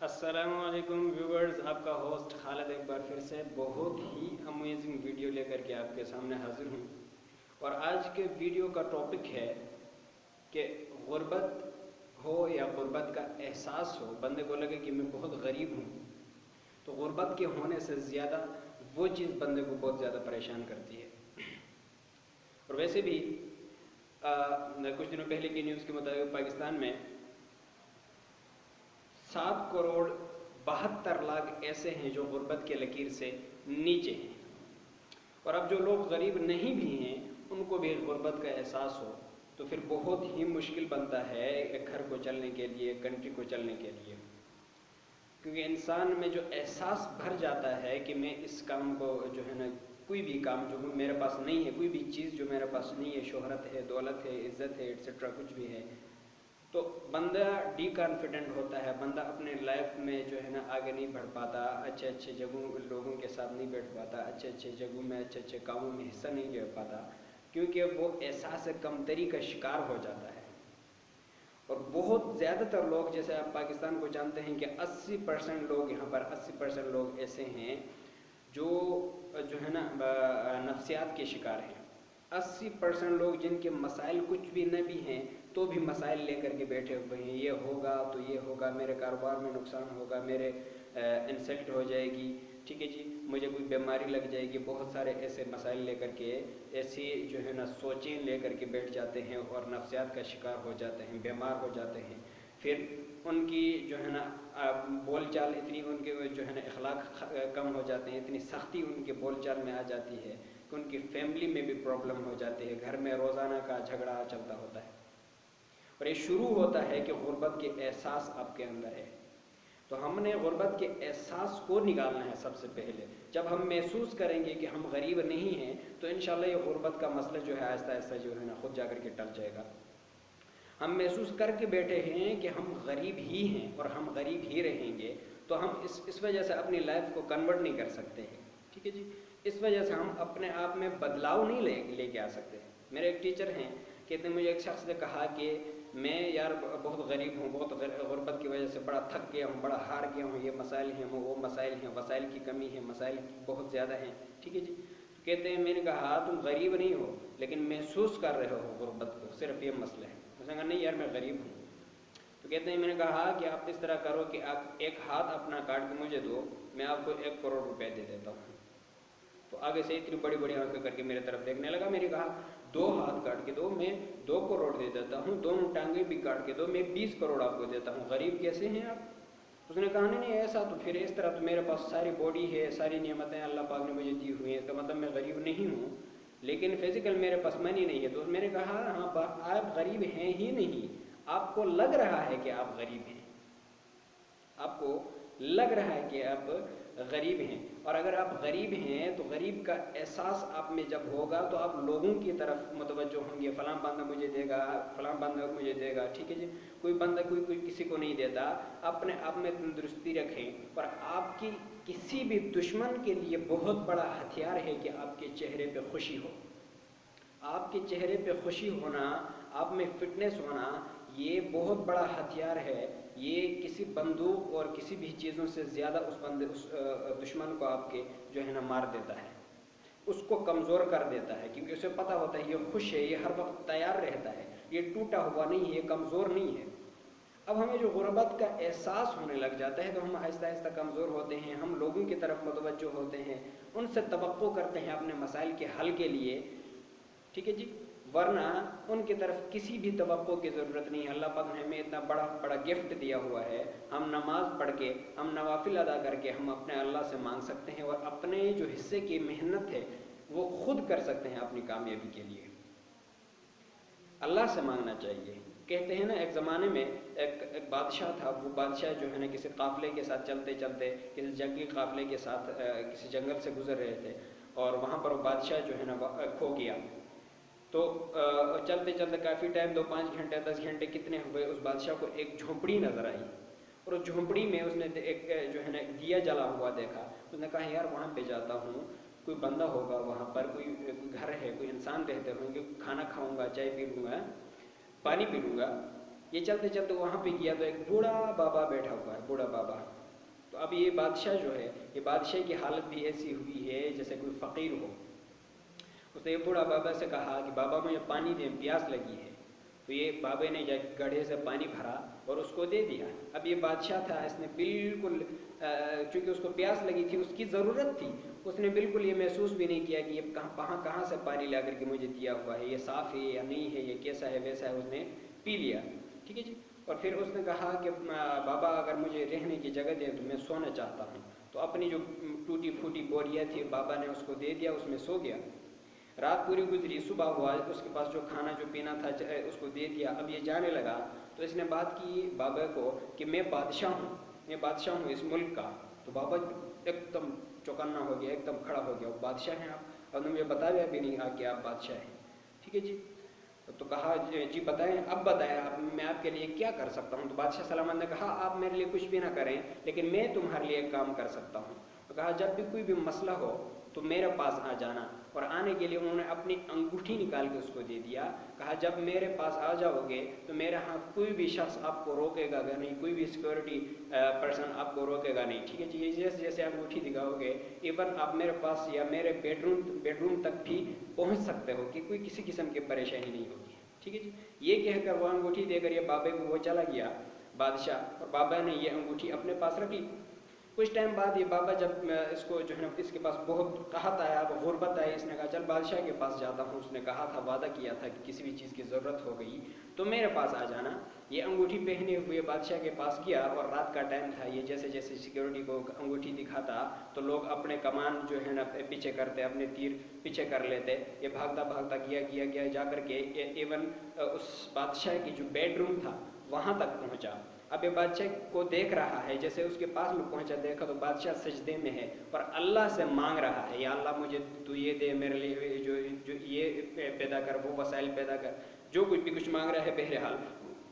अस्सलामु अलैकुम व्यूवर्स, आपका होस्ट खालिद एक बार फिर से बहुत ही अमेजिंग वीडियो लेकर के आपके सामने हाजिर हूँ। और आज के वीडियो का टॉपिक है कि गुर्बत हो या गुर्बत का एहसास हो, बंदे को लगे कि मैं बहुत गरीब हूँ, तो गुर्बत के होने से ज़्यादा वो चीज़ बंदे को बहुत ज़्यादा परेशान करती है। और वैसे भी कुछ दिनों पहले की न्यूज़ के मुताबिक पाकिस्तान में 7,72,00,000 ऐसे हैं जो गुर्बत के लकीर से नीचे हैं। और अब जो लोग गरीब नहीं भी हैं उनको भी गुर्बत का एहसास हो तो फिर बहुत ही मुश्किल बनता है एक घर को चलने के लिए, कंट्री को चलने के लिए। क्योंकि इंसान में जो एहसास भर जाता है कि मैं इस काम को जो है ना, कोई भी काम जो मेरे पास नहीं है, कोई भी चीज़ जो मेरे पास नहीं है, शोहरत है, दौलत है, इज़्ज़त है, एट्सेट्रा कुछ भी है, तो बंदा डी कॉन्फिडेंट होता है। बंदा अपने लाइफ में जो है ना आगे नहीं बढ़ पाता, अच्छे अच्छे जगहों लोगों के साथ नहीं बैठ पाता, अच्छे अच्छे जगहों में अच्छे अच्छे कामों में हिस्सा नहीं ले पाता, क्योंकि वो एहसास कमतरी का शिकार हो जाता है। और बहुत ज़्यादातर लोग, जैसे आप पाकिस्तान को जानते हैं कि 80% लोग यहाँ पर 80% लोग ऐसे हैं जो है ना नफ्सियात के शिकार हैं। 80% लोग जिनके मसाइल कुछ भी न भी हैं तो भी मसाइल लेकर के बैठे हुए हैं। ये होगा तो ये होगा, मेरे कारोबार में नुकसान होगा, मेरे इंसल्ट हो जाएगी, ठीक है जी, मुझे कोई बीमारी लग जाएगी। बहुत सारे ऐसे मसाइल लेकर के, ऐसी जो है ना सोचें लेकर के बैठ जाते हैं और नफ्सियात का शिकार हो जाते हैं, बीमार हो जाते हैं। फिर उनकी जो है ना बोल चाल इतनी, उनके जो है ना अखलाक कम हो जाते हैं, इतनी सख्ती उनके बोल चाल में आ जाती है कि उनकी फैमिली में भी प्रॉब्लम हो जाती है, घर में रोज़ाना का झगड़ा चलता होता है। और ये शुरू होता है कि गुर्बत के एहसास आपके अंदर है। तो हमने गुर्बत के एहसास को निकालना है सबसे पहले। जब हम महसूस करेंगे कि हम गरीब नहीं हैं तो इंशाल्लाह ये गुर्बत का मसला जो है आहिस्ता आहिस्ता जो है ना खुद जाकर के टल जाएगा। हम महसूस करके बैठे हैं कि हम गरीब ही हैं और हम गरीब ही रहेंगे, तो हम इस वजह से अपनी लाइफ को कन्वर्ट नहीं कर सकते हैं, ठीक है जी। इस वजह से हम अपने आप में बदलाव नहीं लेके आ सकते। मेरे एक टीचर हैं, कहते हैं मुझे एक शख्स ने कहा कि मैं यार बहुत गरीब हूँ, बहुत गुर्बत की वजह से बड़ा थक गया हूँ, बड़ा हार गया हूँ, ये मसाइल हैं, वो मसाइल हैं, वसाइल की कमी है, मसाइल बहुत ज़्यादा हैं, ठीक है जी। तो कहते हैं मैंने कहा तुम गरीब नहीं हो लेकिन महसूस कर रहे हो गुर्बत को, सिर्फ ये मसला है। उसने कहा नहीं यार मैं गरीब हूँ। तो कहते हैं मैंने कहा कि आप इस तरह करो कि आप एक हाथ अपना काट के मुझे दो, मैं आपको 1 करोड़ रुपए दे देता हूँ। तो आगे से इतनी बड़ी बड़ी आंखें करके मेरे तरफ देखने लगा। मैंने कहा 2 हाथ काट के दो, मैं 2 करोड़ दे देता हूँ, 2 टांगे भी काट के दो, मैं 20 करोड़ आपको देता हूँ। गरीब कैसे हैं आप? उसने कहा नहीं ऐसा तो फिर इस तरह तो मेरे पास सारी बॉडी है, सारी नियमतें अल्लाह पाक ने मुझे दी हुई हैं, इसका मतलब मैं गरीब नहीं हूँ, लेकिन फिजिकल मेरे पास मनी नहीं है। तो मैंने कहा हाँ आप गरीब हैं ही नहीं, आपको लग रहा है कि आप गरीब हैं, आपको लग रहा है कि आप गरीब हैं। और अगर आप गरीब हैं तो गरीब का एहसास आप में जब होगा तो आप लोगों की तरफ मुतवज्जो होंगे, फलां बंदा मुझे देगा, फलां बंदा मुझे देगा, ठीक है जी। कोई बंदा कोई किसी को नहीं देता। अपने आप में तंदुरुस्ती रखें। और आपकी किसी भी दुश्मन के लिए बहुत बड़ा हथियार है कि आपके चेहरे पे खुशी हो। आपके चेहरे पे खुशी होना, आप में फिटनेस होना, ये बहुत बड़ा हथियार है। ये किसी बंदूक और किसी भी चीज़ों से ज़्यादा उस दुश्मन को आपके जो है ना मार देता है, उसको कमज़ोर कर देता है। क्योंकि उसे पता होता है ये खुश है, ये हर वक्त तैयार रहता है, ये टूटा हुआ नहीं है, ये कमज़ोर नहीं है। अब हमें जो गुर्बत का एहसास होने लग जाता है तो हम आहिस्ता आहिस्ता कमज़ोर होते हैं, हम लोगों की तरफ मुतवज्जो होते हैं, उनसे तवक्को करते हैं अपने मसाइल के हल के लिए, ठीक है जी। वरना उनकी तरफ किसी भी तवक्को की ज़रूरत नहीं है। अल्लाह पाक ने हमें इतना बड़ा बड़ा गिफ्ट दिया हुआ है, हम नमाज पढ़ के, हम नवाफिल अदा करके हम अपने अल्लाह से मांग सकते हैं और अपने जो हिस्से की मेहनत है वो खुद कर सकते हैं अपनी कामयाबी के लिए। अल्लाह से मांगना चाहिए। कहते हैं ना एक ज़माने में एक बादशाह था। वो बादशाह जो है ना किसी काफ़िले के साथ चलते चलते, किसी जंगली काफ़िले के साथ किसी जंगल से गुजर रहे थे और वहाँ पर वो बादशाह जो है ना खो गया। तो चलते चलते काफ़ी टाइम, 2-5 घंटे 10 घंटे कितने हुए, उस बादशाह को एक झोंपड़ी नज़र आई और उस झोंपड़ी में उसने एक जो है ना दिया जला हुआ देखा। उसने कहा यार वहाँ पे जाता हूँ, कोई बंदा होगा वहाँ पर, कोई घर है, कोई इंसान रहते होंगे, खाना खाऊंगा, चाय पी लूँगा, पानी पी लूँगा। ये चलते चलते वहाँ पे गया तो एक बूढ़ा बाबा बैठा हुआ है, बूढ़ा बाबा। تو اب یہ بادشاہ جو ہے، یہ بادشاہ کی حالت بھی ایسی ہوئی ہے جیسے کوئی فقیر ہو۔ اس نے بوڑھا بابا سے کہا کہ بابا مجھے پانی دیں، پیاس لگی ہے۔ تو یہ بابے نے گڑھے سے پانی بھرا اور اس کو دے دیا۔ اب یہ بادشاہ تھا، اس نے بالکل چونکہ اس کو پیاس لگی تھی، اس کی ضرورت تھی، اس نے بالکل یہ محسوس بھی نہیں کیا کہ یہ کہاں سے پانی لا کر کے مجھے دیا ہوا ہے، یہ صاف ہے یا نہیں ہے، یہ کیسا ہے ویسا ہے، اس نے پی لیا، ٹھیک ہے جی۔ اور پھر اس نے کہا کہ بابا اگر مجھے رہنے کی جگہ دیں تو میں سونا چاہتا ہوں۔ تو اپنی جو ٹوٹی پھوٹی بوریاں تھی بابا نے اس کو دے دیا، اس میں سو گیا۔ رات پوری گزری، صبح ہوا، اس کے پاس جو کھانا جو پینا تھا اس کو دے دیا۔ اب یہ جانے لگا تو اس نے بات کی بابا کو کہ میں بادشاہ ہوں اس ملک کا۔ تو بابا ایک دم چوکنا ہو گیا، ایک دم کھڑا ہو گیا، وہ بادشاہ ہیں آپ، اور مجھے بتایا بھی نہیں کہ آپ بادشاہ ہیں، ٹھیک ہے جی۔ تو کہا جی بتائیں، اب بتائیں میں آپ کے لیے کیا کر سکتا ہوں۔ تو بادشاہ سلامت نے کہا آپ میرے لیے کچھ بھی نہ کریں، لیکن میں تمہارے لیے ایک کام کر سکتا ہوں۔ تو کہا جب بھی کوئی بھی مسئلہ ہو تو میرے پاس آ جانا۔ اور آنے کے لیے انہوں نے اپنی انگوٹھی نکال کے اس کو دے دیا۔ کہا جب میرے پاس آ جاؤ گے تو میرے ہاں کوئی بھی شخص آپ کو روکے گا نہیں، کوئی بھی سیکورٹی پرسن آپ کو روکے گا نہیں، ٹھیک ہے جی۔ جیسے جیسے انگوٹھی دکھاؤ گے ایون آپ میرے پاس یا میرے بیڈ روم تک بھی پہنچ سکتے ہو کہ کوئی کسی قسم کی پریشانی نہیں ہوگی، ٹھیک ہے جی۔ یہ کہہ کر وہ انگوٹھی دے کر یہ بابے کو وہ چلا گیا بادشاہ، اور بابا نے یہ انگوٹھی اپنے پاس رکھ لی۔ کچھ ٹائم بعد یہ بابا جب اس کو جو ہے نا اس کے پاس بہت قحط آیا، غربت آئی، اس نے کہا چل بادشاہ کے پاس جاتا ہوں، اس نے کہا تھا، وعدہ کیا تھا کہ کسی بھی چیز کی ضرورت ہو گئی تو میرے پاس آ جانا۔ یہ انگوٹھی پہنے ہوئے بادشاہ کے پاس گیا، اور رات کا ٹائم تھا، یہ جیسے جیسے سیکورٹی کو انگوٹھی دکھاتا تو لوگ اپنے کمان جو ہے نا پیچھے کرتے، اپنے تیر پیچھے کر لیتے۔ یہ بھاگتا بھاگتا گیا جا کر کے ایون اس بادشاہ کی جو بیڈ روم تھا وہاں تک پہنچا۔ اب یہ بادشاہ کو دیکھ رہا ہے، جیسے اس کے پاس میں پہنچا دیکھا تو بادشاہ سجدے میں ہے اور اللہ سے مانگ رہا ہے، یا اللہ مجھے تو یہ دے، میرے لیے جو یہ پیدا کر، وہ وسائل پیدا کر، جو کچھ مانگ رہا ہے، بہرحال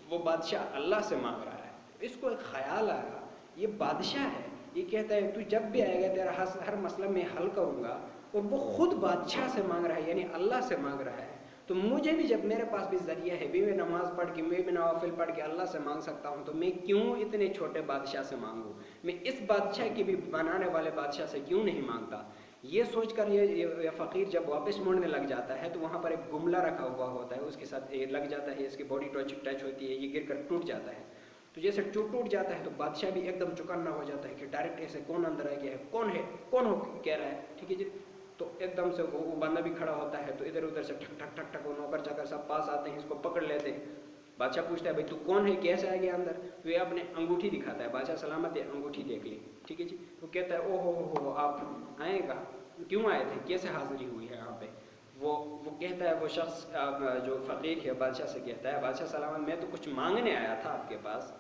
وہ بادشاہ اللہ سے مانگ رہا ہے۔ اس کو ایک خیال آیا، یہ بادشاہ ہے، یہ کہتا ہے تو جب بھی آئے گا تیرا ہر مسئلہ میں حل کروں گا، اور وہ خود بادشاہ سے مانگ رہا ہے، یعنی اللہ سے مانگ رہا ہے۔ تو مجھے بھی جب میرے پاس بھی ذریعہ ہے، بھی میں نماز پڑھ کے، میں بھی نوافل پڑھ کے اللہ سے مانگ سکتا ہوں، تو میں کیوں اتنے چھوٹے بادشاہ سے مانگوں؟ میں اس بادشاہ کی بھی بنانے والے بادشاہ سے کیوں نہیں مانگتا؟ یہ سوچ کر یہ فقیر جب واپس مڑنے لگ جاتا ہے تو وہاں پر ایک گملہ رکھا ہوا ہوتا ہے، اس کے ساتھ یہ لگ جاتا ہے، اس کی باڈی ٹچ ہوتی ہے، یہ گر کر ٹوٹ جاتا ہے۔ تو جیسے ٹوٹ جاتا ہے تو بادشاہ بھی ایک دم چوکنا ہو جاتا ہے کہ ڈائریکٹ ایسے کون اندر آ گیا ہے، کون ہو کہہ رہا ہے، ٹھیک ہے جی۔ تو ایک دم سے وہ بندہ بھی کھڑا ہوتا ہے، تو ادھر ادھر سے ٹھک ٹھک ٹھک ٹھک وہ نوکر چاکر سب پاس آتے ہیں، اس کو پکڑ لیتے ہیں۔ بادشاہ پوچھتا ہے بھائی تو کون ہے، کیسے آ گیا اندر؟ تو یہ اپنے انگوٹھی دکھاتا ہے، بادشاہ سلامت ہے، انگوٹھی دیکھ لی، ٹھیک ہے جی۔ وہ کہتا ہے او ہو آپ آئے گا، کیوں آئے تھے، کیسے حاضری ہوئی ہے یہاں پہ؟ وہ کہتا ہے، وہ شخص جو فقیر ہے بادشاہ سے کہتا ہے، بادشاہ سلامت میں تو کچھ مانگنے آیا تھا آپ کے پاس،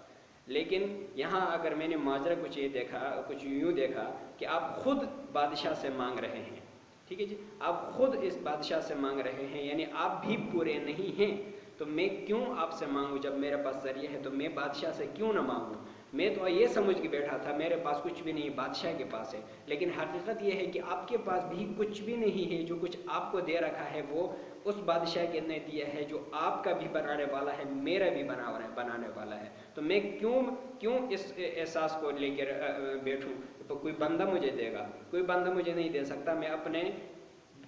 لیکن یہاں اگر میں نے ماجرا کچھ یوں دیکھا کہ آپ خود بادشاہ سے مانگ رہے ہیں، ٹھیک ہے جی، آپ خود اس بادشاہ سے مانگ رہے ہیں، یعنی آپ بھی پورے نہیں ہیں، تو میں کیوں آپ سے مانگوں؟ جب میرے پاس ذریعہ ہے تو میں بادشاہ سے کیوں نہ مانگوں؟ میں تو یہ سمجھ کے بیٹھا تھا میرے پاس کچھ بھی نہیں، بادشاہ کے پاس ہے، لیکن حقیقت یہ ہے کہ آپ کے پاس بھی کچھ بھی نہیں ہے۔ جو کچھ آپ کو دے رکھا ہے وہ اس بادشاہ کے نے دیا ہے جو آپ کا بھی بنانے والا ہے، میرا بھی بنانے والا ہے۔ تو میں کیوں اس احساس کو لے کر بیٹھوں؟ تو کوئی بندہ مجھے دے گا، کوئی بندہ مجھے نہیں دے سکتا، میں اپنے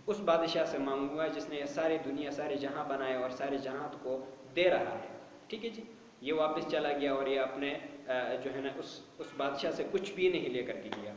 اس بادشاہ سے مانگوں گا جس نے یہ ساری دنیا، سارے جہاں بنائے اور سارے جہاں کو دے رہا ہے، ٹھیک ہے جی۔ یہ واپس چلا گیا اور یہ اپنے جو ہے نا اس بادشاہ سے کچھ بھی نہیں لے کر کے گیا۔